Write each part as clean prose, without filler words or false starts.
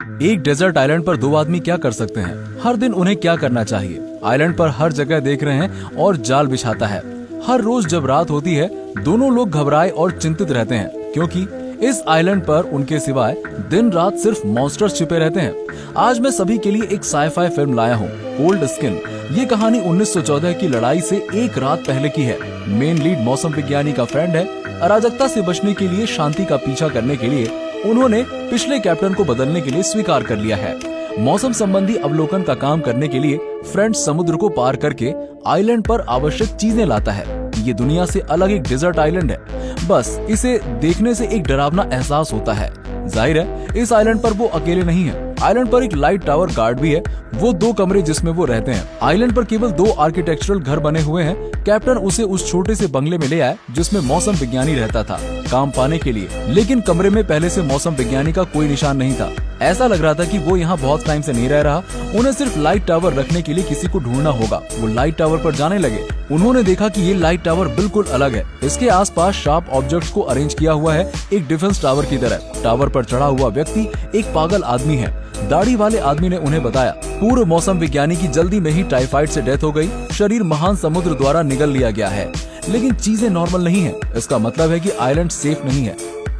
एक desert island पर दो आदमी क्या कर सकते हैं? हर दिन उन्हें क्या करना चाहिए? आइलैंड पर हर जगह देख रहे हैं और जाल बिछाता है। हर रोज जब रात होती है दोनों लोग घबराए और चिंतित रहते हैं, क्योंकि इस आइलैंड पर उनके सिवाय दिन रात सिर्फ मॉन्स्टर्स छिपे रहते हैं। आज मैं सभी के लिए एक साई-फाई फिल्म लाया हूँ, कोल्ड स्किन। ये कहानी 1914 की लड़ाई से एक रात पहले की है। मेन लीड मौसम विज्ञानी का फ्रेंड है। अराजकता से बचने के लिए, शांति का पीछा करने के लिए उन्होंने पिछले कैप्टन को बदलने के लिए स्वीकार कर लिया है। मौसम संबंधी अवलोकन का काम करने के लिए फ्रेंड समुद्र को पार करके आइलैंड पर आवश्यक चीजें लाता है। ये दुनिया से अलग एक डेजर्ट आइलैंड है। बस इसे देखने से एक डरावना एहसास होता है। जाहिर है इस आइलैंड पर वो अकेले नहीं है। आइलैंड पर एक लाइट टावर गार्ड भी है। वो 2 कमरे जिसमें वो रहते हैं। आइलैंड पर केवल 2 आर्किटेक्चरल घर बने हुए हैं। कैप्टन उसे उस छोटे से बंगले में ले आया जिसमें मौसम विज्ञानी रहता था काम पाने के लिए, लेकिन कमरे में पहले से मौसम विज्ञानी का कोई निशान नहीं था। ऐसा लग रहा था कि वो यहाँ बहुत टाइम से नहीं रह रहा। उन्हें सिर्फ लाइट टावर रखने के लिए किसी को ढूंढना होगा। वो लाइट टावर पर जाने लगे। उन्होंने देखा कि ये लाइट टावर बिल्कुल अलग है। इसके आसपास शार्प ऑब्जेक्ट्स को अरेंज किया हुआ है, एक डिफेंस टावर की तरह। टावर पर चढ़ा हुआ व्यक्ति एक पागल आदमी है। दाढ़ी वाले आदमी ने उन्हें बताया पूर्व मौसम विज्ञानी की जल्दी में ही टाइफाइड से डेथ हो गई। शरीर महान समुद्र द्वारा निगल लिया गया है, लेकिन चीजें नॉर्मल नहीं है। इसका मतलब है कि आइलैंड सेफ नहीं है।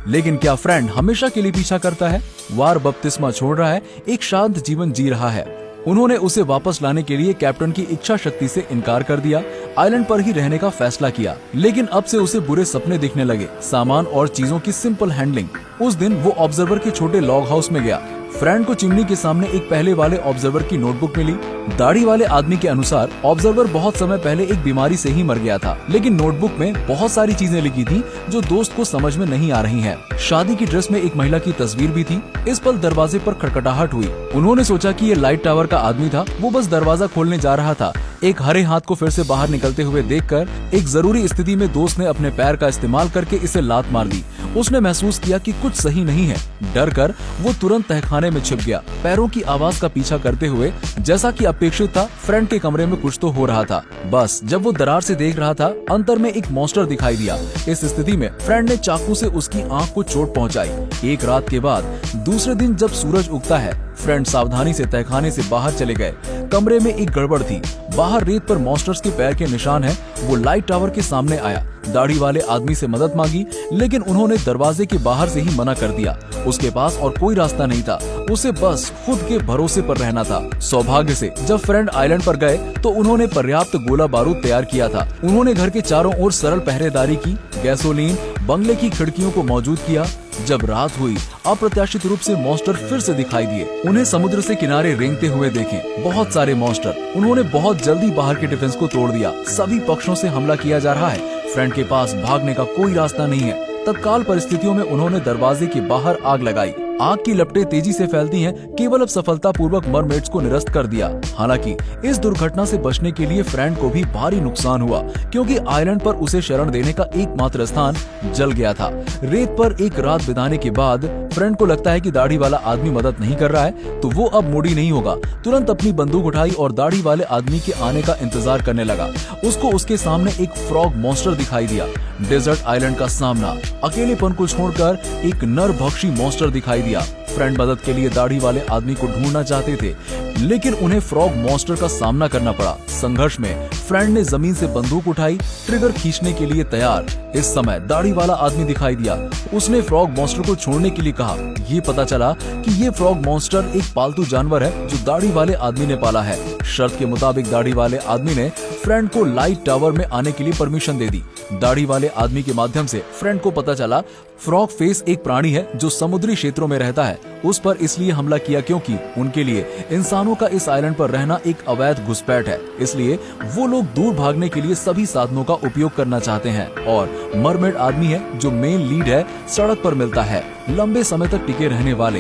लेकिन क्या फ्रेंड हमेशा के लिए पीछा करता है? वार बपतिस्मा छोड़ रहा है, एक शांत जीवन जी रहा है। उन्होंने उसे वापस लाने के लिए कैप्टन की इच्छा शक्ति से इनकार कर दिया। आइलैंड पर ही रहने का फैसला किया, लेकिन अब से उसे बुरे सपने दिखने लगे। सामान और चीजों की सिंपल हैंडलिंग। उस दिन वो ऑब्जर्वर के छोटे लॉग हाउस में गया। फ्रेंड को चिमनी के सामने एक पहले वाले ऑब्जर्वर की नोटबुक मिली। दाढ़ी वाले आदमी के अनुसार ऑब्जर्वर बहुत समय पहले एक बीमारी से ही मर गया था, लेकिन नोटबुक में बहुत सारी चीजें लिखी थी जो दोस्त को समझ में नहीं आ रही हैं। शादी की ड्रेस में एक महिला की तस्वीर भी थी। इस पल दरवाजे पर खटखटाहट हुई। उन्होंने सोचा कि ये लाइट टावर का आदमी था। वो बस दरवाजा खोलने जा रहा था। एक हरे हाथ को फिर से बाहर निकलते हुए देखकर एक जरूरी स्थिति में दोस्त ने अपने पैर का इस्तेमाल करके इसे लात मार दी। उसने महसूस किया कि कुछ सही नहीं है। डर कर वो तुरंत तहखाने में छिप गया, पैरों की आवाज का पीछा करते हुए। जैसा कि अपेक्षित था, फ्रेंड के कमरे में कुछ तो हो रहा था। बस जब वो दरार से देख रहा था, अंतर में एक मॉन्स्टर दिखाई दिया। इस स्थिति में फ्रेंड ने चाकू से उसकी आंख को चोट पहुंचाई। एक रात के बाद दूसरे दिन जब सूरज उगता है, फ्रेंड सावधानी से तहखाने से बाहर चले गए। कमरे में एक गड़बड़ थी। बाहर रेत पर मॉन्स्टर्स के पैर के निशान हैं। वो लाइट टावर के सामने आया। दाढ़ी वाले आदमी से मदद मांगी, लेकिन उन्होंने दरवाजे के बाहर से ही मना कर दिया। उसके पास और कोई रास्ता नहीं था। उसे बस खुद के भरोसे पर रहना था। सौभाग्य से जब फ्रेंड आइलैंड पर गए तो उन्होंने पर्याप्त गोला बारूद तैयार किया था। उन्होंने घर के चारों ओर सरल पहरेदारी की। गैसोलीन बंगले की खिड़कियों को मौजूद किया। जब रात हुई, अप्रत्याशित रूप से मॉन्स्टर फिर से दिखाई दिए। उन्हें समुद्र से किनारे रेंगते हुए देखे बहुत सारे मॉन्स्टर। उन्होंने बहुत जल्दी बाहर के डिफेंस को तोड़ दिया। सभी पक्षों से हमला किया जा रहा है। फ्रेंड के पास भागने का कोई रास्ता नहीं है। तत्काल परिस्थितियों में उन्होंने दरवाजे के बाहर आग लगाई। आग की लपटें तेजी से फैलती हैं। केवल अब सफलतापूर्वक मरमेड्स को निरस्त कर दिया। हालांकि इस दुर्घटना से बचने के लिए फ्रेंड को भी भारी नुकसान हुआ, क्योंकि आइलैंड पर उसे शरण देने का एकमात्र स्थान जल गया था। रेत पर एक रात बिताने के बाद फ्रेंड को लगता है कि दाढ़ी वाला आदमी मदद नहीं कर रहा है, तो वो अब मूडी नहीं होगा। तुरंत अपनी बंदूक उठाई और दाढ़ी वाले आदमी के आने का इंतजार करने लगा। उसको उसके सामने एक फ्रॉग मॉन्स्टर दिखाई दिया। डेजर्ट आइलैंड का सामना, अकेलेपन को छोड़कर एक नरभक्षी मॉन्स्टर दिखाई दिया। फ्रेंड मदद के लिए दाढ़ी वाले आदमी को ढूंढना चाहते थे, लेकिन उन्हें फ्रॉग मॉन्स्टर का सामना करना पड़ा। संघर्ष में फ्रेंड ने जमीन से बंदूक उठाई, ट्रिगर खींचने के लिए तैयार। इस समय दाढ़ी वाला आदमी दिखाई दिया। उसने फ्रॉग मॉन्स्टर को छोड़ने के लिए कहा। ये पता चला कि ये फ्रॉग मॉन्स्टर एक पालतू जानवर है जो दाढ़ी वाले आदमी ने पाला है। शर्त के मुताबिक दाढ़ी वाले आदमी ने फ्रेंड को लाइट टावर में आने के लिए परमिशन दे दी। दाढ़ी वाले आदमी के माध्यम से फ्रेंड को पता चला फ्रॉग फेस एक प्राणी है जो समुद्री क्षेत्रों में रहता है। उस पर इसलिए हमला किया क्योंकि उनके लिए इंसानों का इस आइलैंड पर रहना एक अवैध घुसपैठ है। इसलिए वो लोग दूर भागने के लिए सभी साधनों का उपयोग करना चाहते हैं। और मरमेड आदमी है जो मेन लीड है, सड़क पर मिलता है। लंबे समय तक टिके रहने वाले,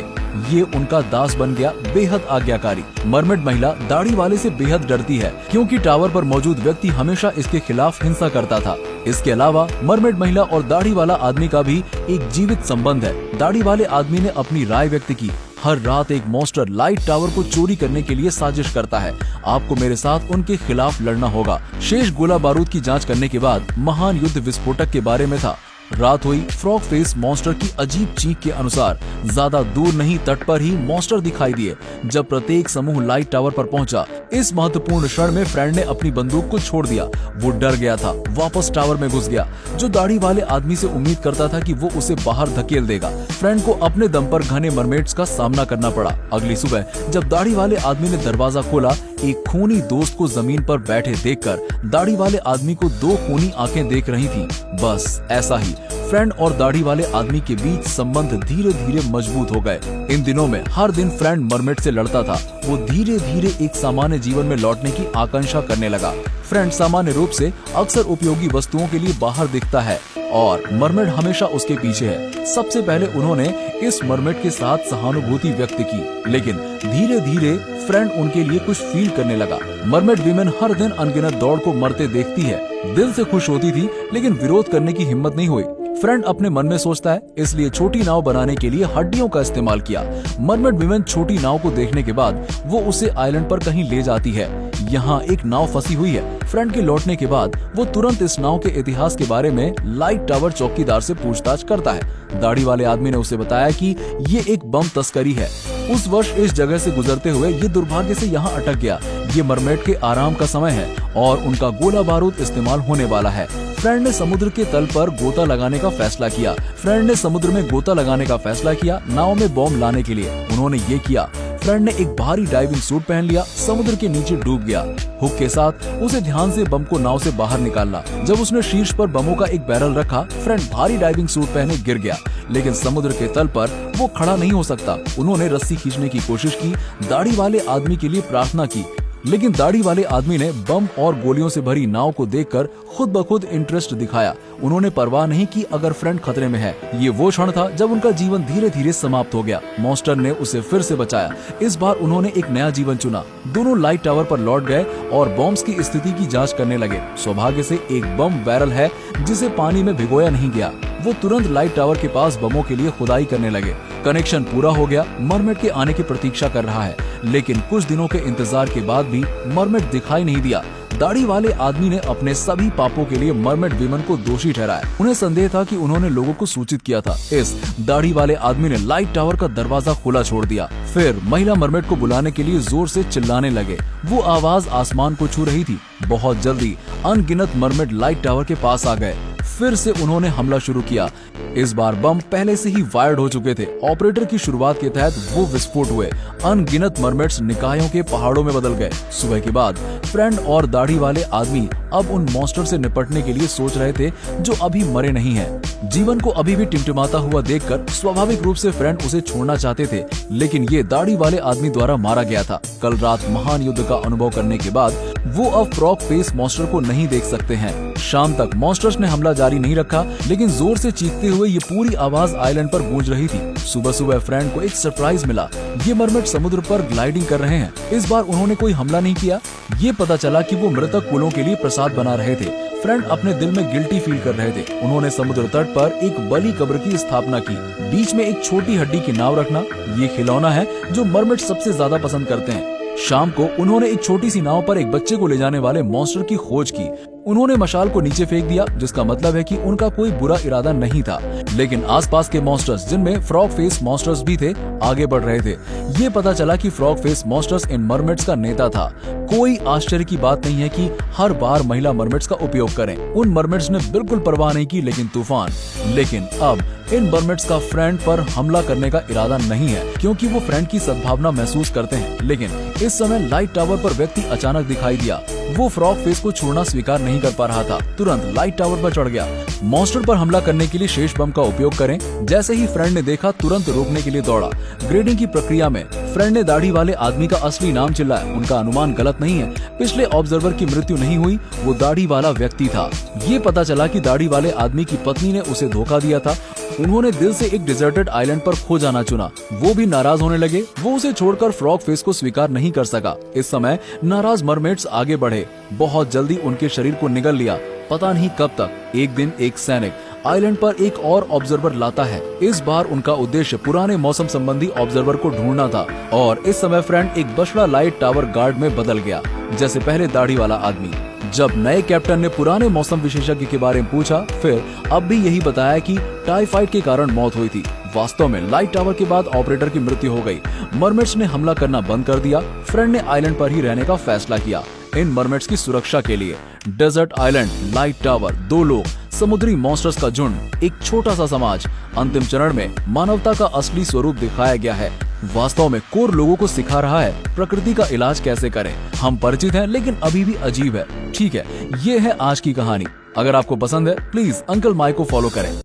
ये उनका दास बन गया, बेहद आज्ञाकारी। मरमेड महिला दाढ़ी वाले से बेहद डरती है, क्योंकि टावर पर मौजूद व्यक्ति हमेशा इसके खिलाफ हिंसा करता था। इसके अलावा मरमेड महिला और दाढ़ी वाला आदमी का भी एक जीवित संबंध है। दाढ़ी वाले आदमी ने अपनी राय व्यक्त की। हर रात एक मॉन्स्टर लाइट टावर को चोरी करने के लिए साजिश करता है। आपको मेरे साथ उनके खिलाफ लड़ना होगा। शेष गोला बारूद की जांच करने के बाद महान युद्ध विस्फोटक के बारे में था। रात हुई। फ्रॉग फेस मॉन्स्टर की अजीब चीख के अनुसार ज्यादा दूर नहीं, तट पर ही मॉन्स्टर दिखाई दिए। जब प्रत्येक समूह लाइट टावर पर पहुंचा, इस महत्वपूर्ण क्षण में फ्रेंड ने अपनी बंदूक को छोड़ दिया। वो डर गया था, वापस टावर में घुस गया। जो दाढ़ी वाले आदमी से उम्मीद करता था कि वो उसे बाहर धकेल देगा, फ्रेंड को अपने दम पर घने मरमेड्स का सामना करना पड़ा। अगली सुबह जब दाढ़ी वाले आदमी ने दरवाजा खोला, एक खूनी दोस्त को जमीन पर बैठे देखकर दाढ़ी वाले आदमी को दो खूनी आंखें देख रही थी। बस ऐसा ही फ्रेंड और दाढ़ी वाले आदमी के बीच संबंध धीरे धीरे मजबूत हो गए। इन दिनों में हर दिन फ्रेंड मरमेड से लड़ता था। वो धीरे धीरे एक सामान्य जीवन में लौटने की आकांक्षा करने लगा। फ्रेंड सामान्य रूप से अक्सर उपयोगी वस्तुओं के लिए बाहर दिखता है और मरमेड हमेशा उसके पीछे है। सबसे पहले उन्होंने इस मरमेड के साथ सहानुभूति व्यक्त की, लेकिन धीरे धीरे फ्रेंड उनके लिए कुछ फील करने लगा। मरमेड विमेन हर दिन अनगिनत दौड़ को मरते देखती है। दिल से खुश होती थी, लेकिन विरोध करने की हिम्मत नहीं हुई। फ्रेंड अपने मन में सोचता है, इसलिए छोटी नाव बनाने के लिए हड्डियों का इस्तेमाल किया। मरमेड विमेन छोटी नाव को देखने के बाद वो उसे आइलैंड पर कहीं ले जाती है। यहाँ एक नाव फंसी हुई है। फ्रेंड के लौटने के बाद वो तुरंत इस नाव के इतिहास के बारे में लाइट टावर चौकीदार से पूछताछ करता है। दाढ़ी वाले आदमी ने उसे बताया कि ये एक बम तस्करी है। उस वर्ष इस जगह से गुजरते हुए ये दुर्भाग्य से यहाँ अटक गया। ये मरमेड के आराम का समय है और उनका गोला बारूद इस्तेमाल होने वाला है। फ्रेंड ने समुद्र के तल पर गोता लगाने का फैसला किया। फ्रेंड ने समुद्र में गोता लगाने का फैसला किया नाव में बॉम्ब लाने के लिए। उन्होंने ये किया। फ्रेंड ने एक भारी डाइविंग सूट पहन लिया, समुद्र के नीचे डूब गया। हुक के साथ उसे ध्यान से बम को नाव से बाहर निकालना। जब उसने शीर्ष पर बमों का एक बैरल रखा, फ्रेंड भारी डाइविंग सूट पहने गिर गया, लेकिन समुद्र के तल पर वो खड़ा नहीं हो सकता। उन्होंने रस्सी खींचने की कोशिश की, दाढ़ी वाले आदमी के लिए प्रार्थना की, लेकिन दाढ़ी वाले आदमी ने बम और गोलियों से भरी नाव को देखकर खुद ब खुद इंटरेस्ट दिखाया। उन्होंने परवाह नहीं की अगर फ्रेंड खतरे में है। ये वो क्षण था जब उनका जीवन धीरे धीरे समाप्त हो गया। मॉन्स्टर ने उसे फिर से बचाया। इस बार उन्होंने एक नया जीवन चुना। दोनों लाइट टावर पर लौट गए और बॉम्ब्स की स्थिति की जांच करने लगे। सौभाग्य से एक बम बैरल है जिसे पानी में भिगोया नहीं गया। वो तुरंत लाइट टावर के पास बमों के लिए खुदाई करने लगे। कनेक्शन पूरा हो गया। मरमेड के आने की प्रतीक्षा कर रहा है, लेकिन कुछ दिनों के इंतजार के बाद भी मरमेड दिखाई नहीं दिया। दाढ़ी वाले आदमी ने अपने सभी पापों के लिए मरमेड विमन को दोषी ठहराया। उन्हें संदेह था कि उन्होंने लोगों को सूचित किया था। इस दाढ़ी वाले आदमी ने लाइट टावर का दरवाजा खुला छोड़ दिया। फिर महिला मरमेड को बुलाने के लिए जोर से चिल्लाने लगे। वो आवाज आसमान को छू रही थी। बहुत जल्दी अनगिनत मरमेड लाइट टावर के पास आ गए। फिर से उन्होंने हमला शुरू किया। इस बार बम पहले से ही वायर्ड हो चुके थे। ऑपरेटर की शुरुआत के तहत वो विस्फोट हुए। अनगिनत मरमेड्स निकायों के पहाड़ों में बदल गए। सुबह के बाद फ्रेंड और दाढ़ी वाले आदमी अब उन मॉन्स्टर से निपटने के लिए सोच रहे थे जो अभी मरे नहीं हैं। जीवन को अभी भी टिमटिमाता हुआ देखकर स्वाभाविक रूप से फ्रेंड उसे छोड़ना चाहते थे, लेकिन ये दाढ़ी वाले आदमी द्वारा मारा गया था। कल रात महान युद्ध का अनुभव करने के बाद वो अब फ्रॉग फेस मॉन्स्टर को नहीं देख सकते हैं। शाम तक मॉन्स्टर्स ने हमला जारी नहीं रखा, लेकिन जोर से चीखते हुए ये पूरी आवाज आइलैंड पर गूंज रही थी। सुबह सुबह फ्रेंड को एक सरप्राइज मिला। ये मरमेड समुद्र पर ग्लाइडिंग कर रहे हैं। इस बार उन्होंने कोई हमला नहीं किया। ये पता चला कि वो मृतक कुलों के लिए प्रसाद बना रहे थे। फ्रेंड अपने दिल में गिल्टी फील कर रहे थे। उन्होंने समुद्र तट पर एक बली कब्र की स्थापना की। बीच में एक छोटी हड्डी की नाव रखना, ये खिलौना है जो मरमेड सबसे ज्यादा पसंद करते हैं। शाम को उन्होंने एक छोटी सी नाव पर एक बच्चे को ले जाने वाले मॉन्स्टर की खोज की। उन्होंने मशाल को नीचे फेंक दिया, जिसका मतलब है कि उनका कोई बुरा इरादा नहीं था। लेकिन आसपास के मॉन्स्टर्स, जिनमें फ्रॉग फेस मॉन्स्टर्स भी थे, आगे बढ़ रहे थे। ये पता चला कि फ्रॉग फेस मॉन्स्टर्स इन मरमेड्स का नेता था। कोई आश्चर्य की बात नहीं है कि हर बार महिला मरमेड्स का उपयोग करें। उन मरमेड्स ने बिल्कुल परवाह नहीं की, लेकिन अब इन मरमेड्स का फ्रेंड पर हमला करने का इरादा नहीं है, क्योंकि वो फ्रेंड की सद्भावना महसूस करते हैं। लेकिन इस समय लाइट टावर पर व्यक्ति अचानक दिखाई दिया। वो फ्रॉग फेस को छोड़ना स्वीकार नहीं कर पा रहा था। तुरंत लाइट टावर पर चढ़ गया। मॉन्स्टर पर हमला करने के लिए शेष बम का उपयोग करें। जैसे ही फ्रेंड ने देखा, तुरंत रोकने के लिए दौड़ा। ग्रेडिंग की प्रक्रिया में फ्रेंड ने दाढ़ी वाले आदमी का असली नाम चिल्लाया। उनका अनुमान गलत नहीं है। पिछले ऑब्जर्वर की मृत्यु नहीं हुई, वो दाढ़ी वाला व्यक्ति था। ये पता चला कि दाढ़ी वाले आदमी की पत्नी ने उसे धोखा दिया था। उन्होंने दिल से एक डिजर्टेड आइलैंड पर खो जाना चुना। वो भी नाराज होने लगे। वो उसे छोड़कर फ्रॉग फेस को स्वीकार नहीं कर सका। इस समय नाराज मरमेड्स आगे बढ़े। बहुत जल्दी उनके शरीर को निगल लिया। पता नहीं कब तक। एक दिन एक सैनिक आइलैंड पर एक और ऑब्जर्वर लाता है। इस बार उनका उद्देश्य पुराने मौसम संबंधी ऑब्जर्वर को ढूंढना था। और इस समय फ्रेंड एक बछड़ा लाइट टावर गार्ड में बदल गया, जैसे पहले दाढ़ी वाला आदमी। जब नए कैप्टन ने पुराने मौसम विशेषज्ञ के बारे में पूछा, फिर अब भी यही बताया कि टाइफाइड के कारण मौत हुई थी। वास्तव में लाइट टावर के बाद ऑपरेटर की मृत्यु हो गई। मरमेड्स ने हमला करना बंद कर दिया। फ्रेंड ने आइलैंड पर ही रहने का फैसला किया। इन मरमेड्स की सुरक्षा के लिए डेजर्ट आइलैंड, लाइट टावर, 2 लोग, समुद्री मॉन्स्टर्स का झुंड, एक छोटा सा समाज। अंतिम चरण में मानवता का असली स्वरूप दिखाया गया है। वास्तव में कोर लोगों को सिखा रहा है प्रकृति का इलाज कैसे करें। हम परिचित हैं लेकिन अभी भी अजीब है। ठीक है, ये है आज की कहानी। अगर आपको पसंद है प्लीज अंकल माई को फॉलो करें।